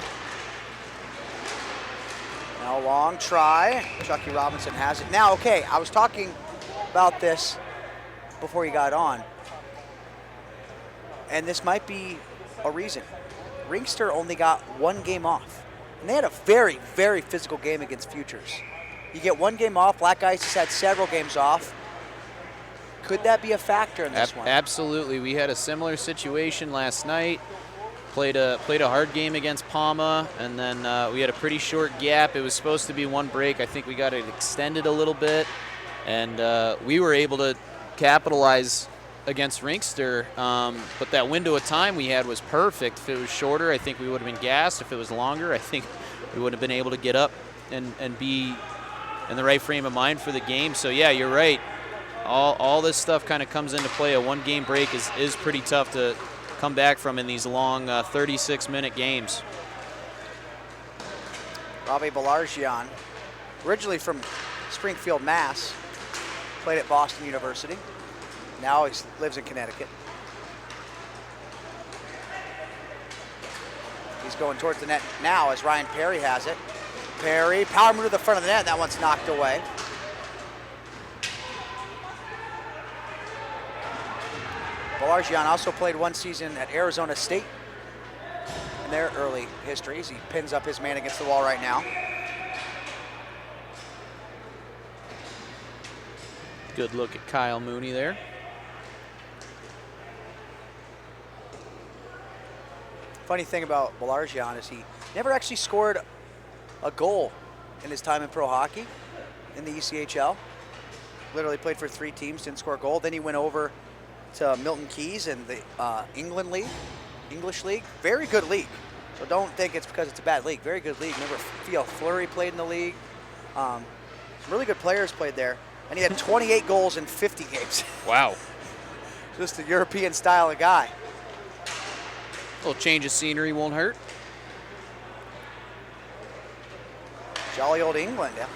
[SPEAKER 1] Now long try. Chucky Robinson has it. Now, okay, I was talking about this before you got on. And this might be a reason. Rinkster only got one game off. And they had a very, very physical game against Futures. You get one game off. Black Ice has had several games off. Could that be a factor in this one?
[SPEAKER 2] Absolutely. We had a similar situation last night. Played a hard game against PAMA, and then we had a pretty short gap. It was supposed to be one break. I think we got it extended a little bit, and we were able to capitalize against Rinkster, but that window of time we had was perfect. If it was shorter, I think we would have been gassed. If it was longer, I think we would have been able to get up and be in the right frame of mind for the game. So yeah, you're right. All this stuff kind of comes into play. A one-game break is pretty tough to come back from in these long 36-minute games.
[SPEAKER 1] Robbie Balargian, originally from Springfield, Mass, played at Boston University. Now he lives in Connecticut. He's going towards the net now as Ryan Perry has it. Perry, power move to the front of the net. That one's knocked away. Balargian also played one season at Arizona State in their early histories. He pins up his man against the wall right now.
[SPEAKER 2] Good look at Kyle Mooney there.
[SPEAKER 1] Funny thing about Balargian is he never actually scored a goal in his time in pro hockey in the ECHL. Literally played for 3 teams, didn't score a goal. Then he went over to Milton Keynes in the English league. Very good league. So don't think it's because it's a bad league. Very good league. Remember, Theo Fleury played in the league. Some really good players played there. And he had 28 goals in 50 games.
[SPEAKER 2] Wow.
[SPEAKER 1] Just a European style of guy.
[SPEAKER 2] A little change of scenery won't hurt.
[SPEAKER 1] Jolly old England, yeah.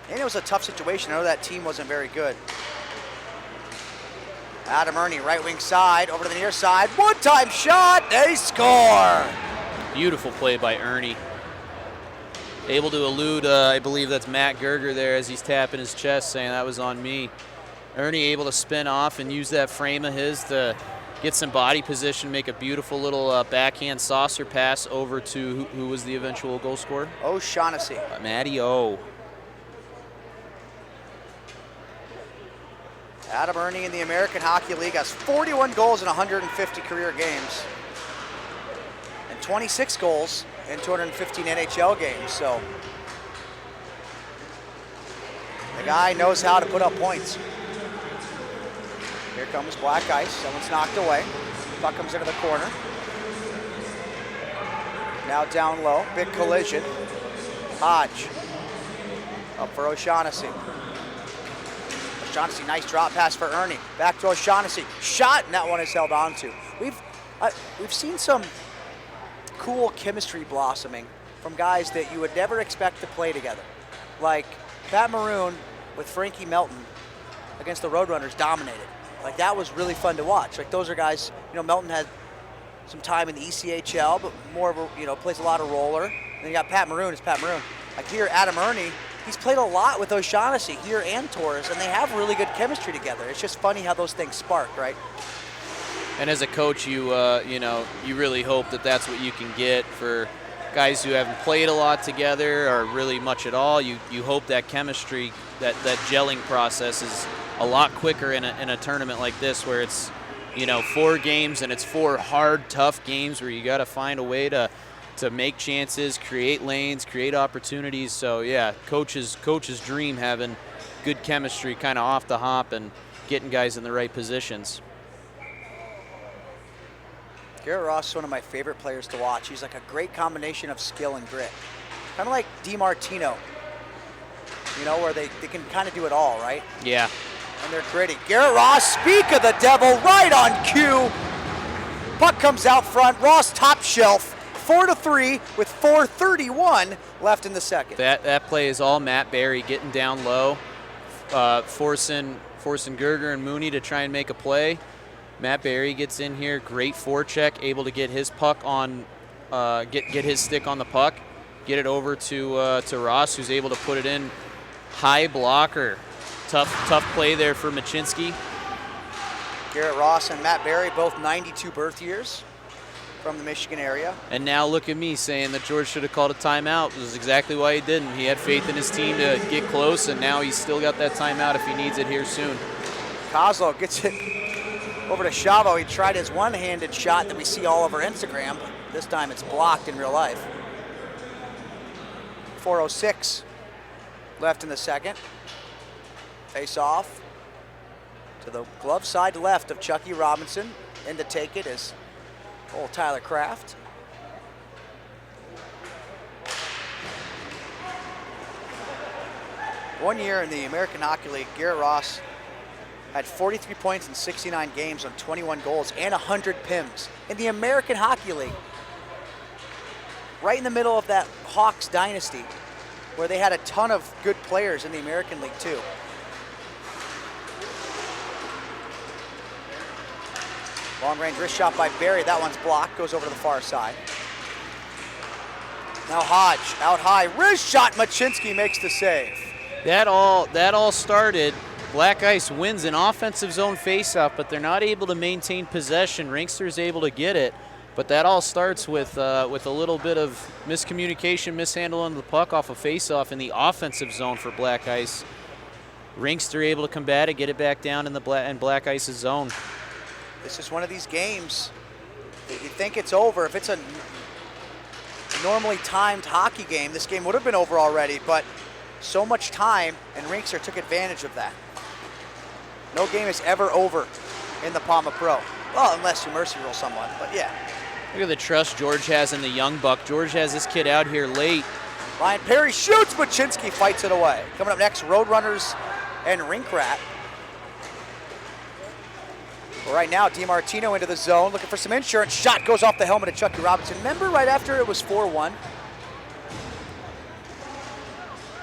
[SPEAKER 1] And it was a tough situation. I know that team wasn't very good. Adam Ernie, right wing side, over to the near side. One-time shot, they score!
[SPEAKER 2] Beautiful play by Ernie. Able to elude, I believe that's Matt Gerger there as he's tapping his chest saying that was on me. Ernie able to spin off and use that frame of his to get some body position, make a beautiful little backhand saucer pass over to who was the eventual goal scorer?
[SPEAKER 1] O'Shaughnessy.
[SPEAKER 2] Matty O.
[SPEAKER 1] Adam Ernie in the American Hockey League has 41 goals in 150 career games and 26 goals in 215 NHL games. So the guy knows how to put up points. Here comes Black Ice. Someone's knocked away. Puck comes into the corner. Now down low. Big collision. Hodge. Up for O'Shaughnessy. O'Shaughnessy, nice drop pass for Ernie. Back to O'Shaughnessy. Shot, and that one is held on to. We've seen some cool chemistry blossoming from guys that you would never expect to play together. Like Pat Maroon with Frankie Melton against the Roadrunners dominated. Like that was really fun to watch. Like those are guys, Melton had some time in the ECHL, but more of a, plays a lot of roller. And then you got Pat Maroon, it's Pat Maroon. Like here, Adam Ernie, he's played a lot with O'Shaughnessy here and Torres, and they have really good chemistry together. It's just funny how those things spark, right?
[SPEAKER 2] And as a coach, you really hope that that's what you can get for guys who haven't played a lot together or really much at all. You hope that chemistry, that gelling process is a lot quicker in a tournament like this, where it's 4 games and it's 4 hard, tough games where you got to find a way to make chances, create lanes, create opportunities. So yeah, coach's dream, having good chemistry kind of off the hop and getting guys in the right positions.
[SPEAKER 1] Garrett Ross is one of my favorite players to watch. He's like a great combination of skill and grit. Kind of like DiMartino, where they can kind of do it all, right?
[SPEAKER 2] Yeah.
[SPEAKER 1] And they're gritty. Garrett Ross, speak of the devil, right on cue. Puck comes out front. Ross top shelf, 4-3 with 4:31 left in the second.
[SPEAKER 2] That play is all Matt Barry getting down low, forcing Gerger and Mooney to try and make a play. Matt Barry gets in here, great forecheck, able to get his puck on, get his stick on the puck, get it over to Ross, who's able to put it in. High blocker, tough play there for Machinsky.
[SPEAKER 1] Garrett Ross and Matt Barry, both 92 birth years from the Michigan area.
[SPEAKER 2] And now look at me saying that George should have called a timeout. This is exactly why he didn't. He had faith in his team to get close, and now he's still got that timeout if he needs it here soon.
[SPEAKER 1] Kozlo gets it over to Chavo. He tried his one-handed shot that we see all over Instagram, but this time it's blocked in real life. 4:06 left in the second. Face off to the glove side left of Chucky Robinson. In to take it is old Tyler Kraft. One year in the American Hockey League, Garrett Ross had 43 points in 69 games on 21 goals and 100 PIMs in the American Hockey League. Right in the middle of that Hawks dynasty, where they had a ton of good players in the American League too. Long range wrist shot by Barry. That one's blocked, goes over to the far side. Now Hodge, out high, wrist shot, Machinsky makes the save.
[SPEAKER 2] That all started. Black Ice wins an offensive zone faceoff, but they're not able to maintain possession. Rinkster's able to get it, but that all starts with a little bit of miscommunication, mishandling the puck off a faceoff in the offensive zone for Black Ice. Rinkster able to combat it, get it back down in Black Ice's zone.
[SPEAKER 1] This is one of these games that you think it's over. If it's a normally timed hockey game, this game would have been over already, but so much time, and Rinkster took advantage of that. No game is ever over in the PAMA Pro. Well, unless you mercy rule someone, but yeah.
[SPEAKER 2] Look at the trust George has in the young buck. George has this kid out here late.
[SPEAKER 1] Ryan Perry shoots, Machinsky fights it away. Coming up next, Roadrunners and Rink Rat. Well, right now, DiMartino into the zone, looking for some insurance. Shot goes off the helmet of Chucky Robinson. Remember right after it was 4-1?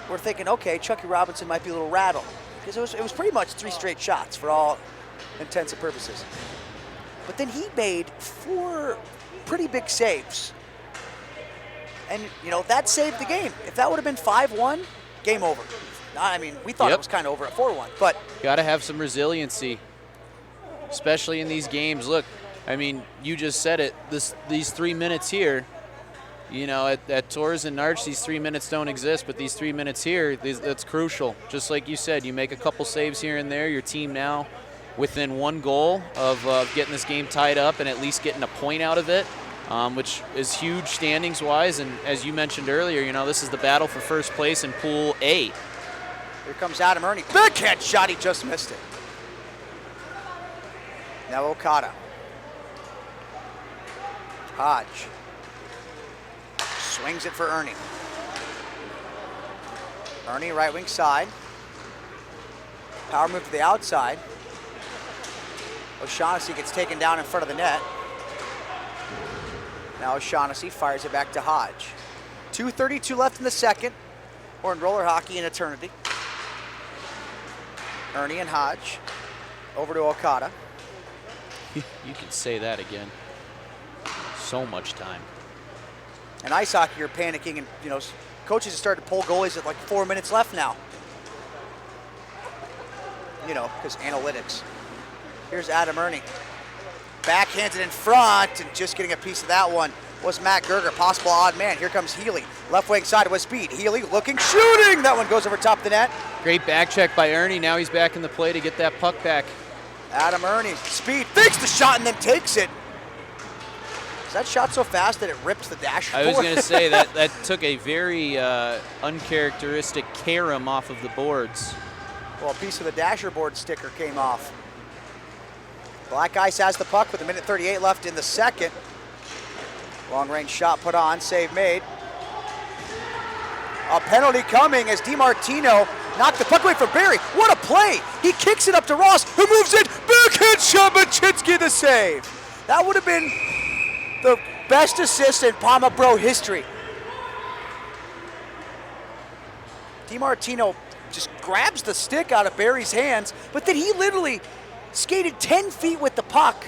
[SPEAKER 1] We're thinking, okay, Chucky Robinson might be a little rattled. Because it was pretty much 3 straight shots for all intents and purposes. But then he made 4 pretty big saves. And, that saved the game. If that would have been 5-1, game over. I mean, we thought it was kind of over at 4-1, but.
[SPEAKER 2] Got to have some resiliency, especially in these games. Look, I mean, you just said it. These 3 minutes here, you know, at Torres and Narch, these 3 minutes don't exist, but these 3 minutes here, that's crucial. Just like you said, you make a couple saves here and there, your team now within one goal of getting this game tied up and at least getting a point out of it, which is huge standings-wise. And as you mentioned earlier, you know, this is the battle for first place in Pool A.
[SPEAKER 1] Here comes Adam Ernie. Backhand shot, he just missed it. Now Okada. Hodge. Swings it for Ernie. Ernie, right wing side. Power move to the outside. O'Shaughnessy gets taken down in front of the net. Now O'Shaughnessy fires it back to Hodge. 2:32 left in the second. Or in roller hockey, an eternity. Ernie and Hodge. Over to Okada.
[SPEAKER 2] You can say that again. So much time.
[SPEAKER 1] In ice hockey, you're panicking, and you know, coaches have started to pull goalies at like 4 minutes left now. You know, because analytics. Here's Adam Ernie. Backhanded in front, and just getting a piece of that one was Matt Gerger, possible odd man. Here comes Healy. Left wing side with speed. Healy looking, shooting! That one goes over top the net.
[SPEAKER 2] Great back check by Ernie. Now he's back in the play to get that puck back.
[SPEAKER 1] Adam Ernie, speed, fakes the shot and then takes it. Is that shot so fast that it rips the dasher board?
[SPEAKER 2] I was going to say that took a very uncharacteristic carom off of the boards.
[SPEAKER 1] Well, a piece of the dasher board sticker came off. Black Ice has the puck with 1:38 left in the second. Long range shot put on, save made. A penalty coming as DiMartino knocked the puck away from Barry. What a play! He kicks it up to Ross, who moves it. Backhand shot, Machinsky the save. That would have been the best assist in PAMA Bro history. DiMartino just grabs the stick out of Barry's hands, but then he literally skated 10 feet with the puck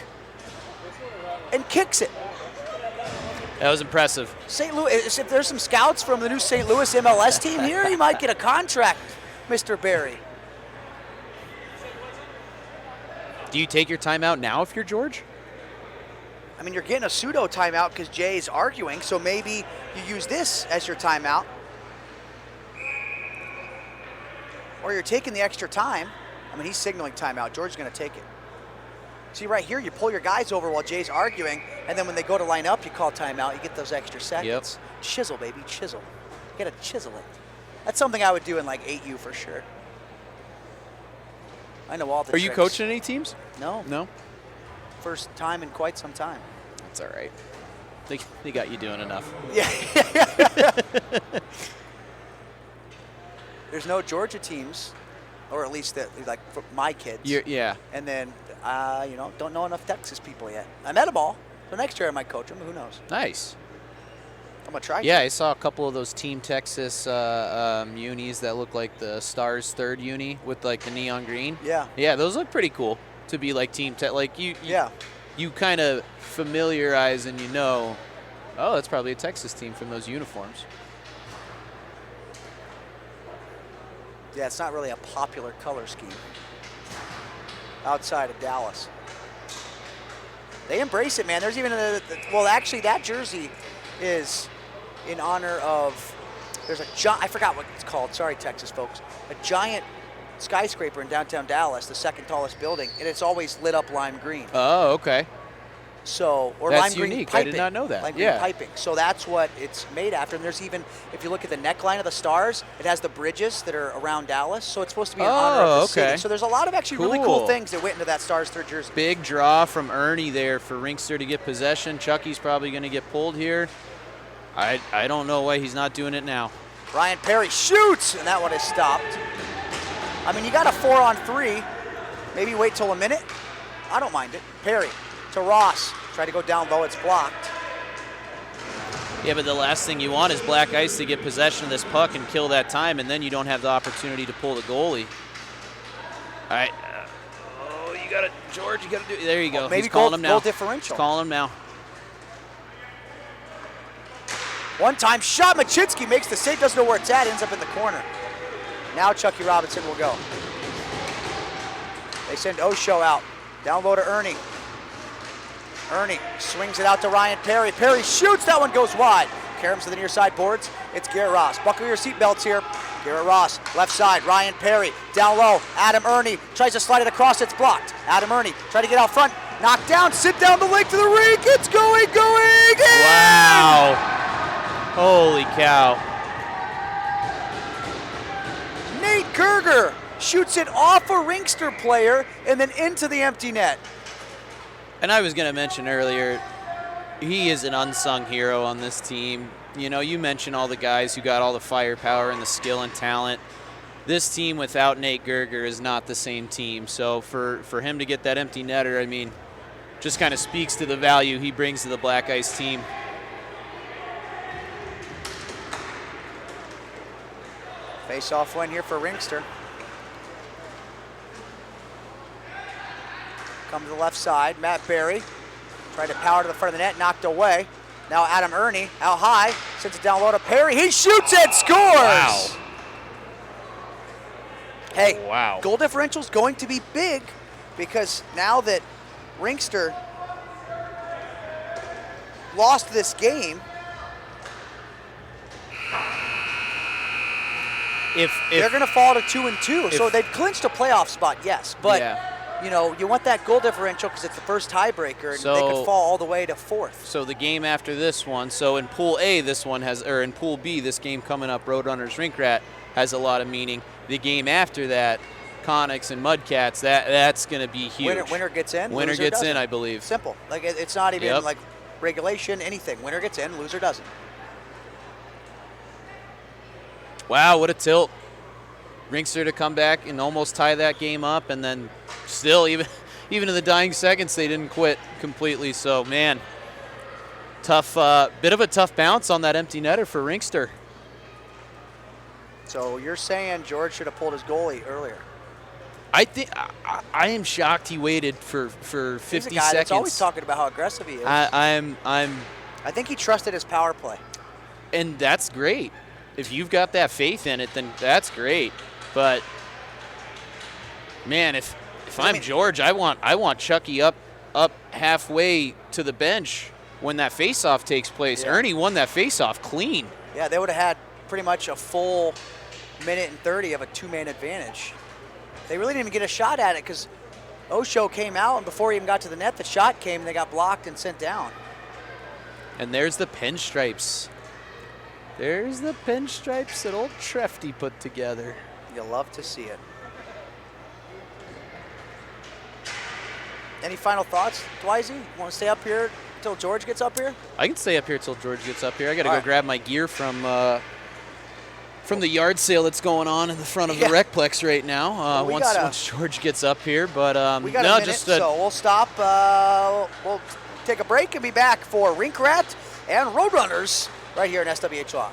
[SPEAKER 1] and kicks it.
[SPEAKER 2] That was impressive.
[SPEAKER 1] St. Louis, if there's some scouts from the new St. Louis MLS team here, he might get a contract, Mr. Barry.
[SPEAKER 2] Do you take your timeout now if you're George?
[SPEAKER 1] I mean, you're getting a pseudo timeout because Jay's arguing, so maybe you use this as your timeout. Or you're taking the extra time. I mean, he's signaling timeout. George's going to take it. See, right here, you pull your guys over while Jay's arguing, and then when they go to line up, you call timeout. You get those extra seconds.
[SPEAKER 2] Yep.
[SPEAKER 1] Chisel, baby, chisel. You got to chisel it. That's something I would do in like 8U for sure. I know all the tricks.
[SPEAKER 2] Are you coaching any teams?
[SPEAKER 1] No.
[SPEAKER 2] No?
[SPEAKER 1] First time in quite some time.
[SPEAKER 2] That's all right. They got you doing enough.
[SPEAKER 1] Yeah. There's no Georgia teams, or at least that, like for my kids.
[SPEAKER 2] Yeah.
[SPEAKER 1] And then, you know, don't know enough Texas people yet. I met them all. So next year I might coach them. Who knows?
[SPEAKER 2] Nice.
[SPEAKER 1] I'm gonna try.
[SPEAKER 2] Yeah, I saw a couple of those Team Texas unis that look like the Stars third uni with like the neon green.
[SPEAKER 1] Yeah.
[SPEAKER 2] Yeah, those look pretty cool to be like Team Tech. Like you kind of familiarize and you know, oh, that's probably a Texas team from those uniforms.
[SPEAKER 1] Yeah, it's not really a popular color scheme outside of Dallas. They embrace it, man. There's even well, actually, that jersey is in honor of. There's a I forgot what it's called. Sorry, Texas folks. A giant skyscraper in downtown Dallas, the second tallest building, and it's always lit up lime green.
[SPEAKER 2] Oh, okay.
[SPEAKER 1] So, or
[SPEAKER 2] that's
[SPEAKER 1] lime green
[SPEAKER 2] unique.
[SPEAKER 1] piping.
[SPEAKER 2] I did not know that.
[SPEAKER 1] Lime green piping. So that's what it's made after. And there's even, if you look at the neckline of the Stars, it has the bridges that are around Dallas. So it's supposed to be in honor of the city. So there's a lot of actually really cool things that went into that Stars third jersey.
[SPEAKER 2] Big draw from Ernie there for Rinkster to get possession. Chucky's probably going to get pulled here. I don't know why he's not doing it now.
[SPEAKER 1] Ryan Perry shoots, and that one is stopped. I mean, you got a 4-on-3. Maybe wait till a minute. I don't mind it. Perry to Ross. Try to go down low, it's blocked.
[SPEAKER 2] Yeah, but the last thing you want is Black Ice to get possession of this puck and kill that time, and then you don't have the opportunity to pull the goalie. All right. Oh, you got it, George. You got to do. There you go.
[SPEAKER 1] Maybe
[SPEAKER 2] he's calling him now.
[SPEAKER 1] Goal differential.
[SPEAKER 2] He's calling him now.
[SPEAKER 1] One-time shot. Machinsky makes the save. Doesn't know where it's at. Ends up in the corner. Now Chucky Robinson will go. They send Osho out. Down low to Ernie. Ernie swings it out to Ryan Perry. Perry shoots. That one goes wide. caroms to the near side boards. It's Garrett Ross. Buckle your seatbelts here. Garrett Ross, left side. Ryan Perry, down low. Adam Ernie tries to slide it across. It's blocked. Adam Ernie trying to get out front. Knocked down. Sit down the link to the rink. It's going. In!
[SPEAKER 2] Wow. Holy cow.
[SPEAKER 1] Nate Gerger shoots it off a Rinkster player and then into the empty net.
[SPEAKER 2] And I was going to mention earlier, he is an unsung hero on this team. You know, you mentioned all the guys who got all the firepower and the skill and talent. This team without Nate Gerger is not the same team. So for him to get that empty netter, I mean, just kind of speaks to the value he brings to the Black Ice team.
[SPEAKER 1] Face-off win here for Rinkster. Come to the left side, Matt Berry. Tried to power to the front of the net, knocked away. Now Adam Ernie out high, sends it down low to Perry. He shoots it, scores!
[SPEAKER 2] Wow.
[SPEAKER 1] Hey,
[SPEAKER 2] wow.
[SPEAKER 1] Goal differential's going to be big because now that Rinkster lost this game,
[SPEAKER 2] if
[SPEAKER 1] they're going to fall to 2-2. So they've clinched a playoff spot, yes, but you know, you want that goal differential because it's the first tiebreaker, and
[SPEAKER 2] so,
[SPEAKER 1] they could fall all the way to 4th.
[SPEAKER 2] So the game after this one, so in Pool A, this one has, or in Pool B, this game coming up, Roadrunners Rinkrat, has a lot of meaning. The game after that, Conics and Mudcats, that's going to be huge.
[SPEAKER 1] Winner gets in.
[SPEAKER 2] Winner
[SPEAKER 1] loser
[SPEAKER 2] gets
[SPEAKER 1] doesn't.
[SPEAKER 2] in, I believe.
[SPEAKER 1] Simple. Like it's not even
[SPEAKER 2] Yep.
[SPEAKER 1] like regulation, anything. Winner gets in, loser doesn't.
[SPEAKER 2] Wow, what a tilt. Rinkster to come back and almost tie that game up, and then still, even in the dying seconds, they didn't quit completely. So, man, tough, bit of a tough bounce on that empty netter for Rinkster.
[SPEAKER 1] So you're saying George should have pulled his goalie earlier?
[SPEAKER 2] I think I am shocked he waited for 50
[SPEAKER 1] He's a guy
[SPEAKER 2] seconds.
[SPEAKER 1] that's always talking about how aggressive he is.
[SPEAKER 2] I
[SPEAKER 1] think he trusted his power play.
[SPEAKER 2] And that's great. If you've got that faith in it, then that's great. But man, if I'm George, I want Chucky up halfway to the bench when that faceoff takes place.
[SPEAKER 1] Yeah.
[SPEAKER 2] Ernie won that faceoff clean.
[SPEAKER 1] Yeah, they would have had pretty much a full minute and 30 of a two-man advantage. They really didn't even get a shot at it because Osho came out, and before he even got to the net, the shot came, and they got blocked and sent down.
[SPEAKER 2] And there's the pinstripes. There's the pinstripes that old Trefty put together.
[SPEAKER 1] You'll love to see it. Any final thoughts, Dwizy? Want to stay up here until George gets up here?
[SPEAKER 2] I can stay up here till George gets up here. I got to go
[SPEAKER 1] right.
[SPEAKER 2] grab my gear from the yard sale that's going on in the front of the Recplex right now. Once George gets up here, but
[SPEAKER 1] we got a minute, so we'll stop. We'll take a break and be back for Rinkrat and Roadrunners right here in SWHL.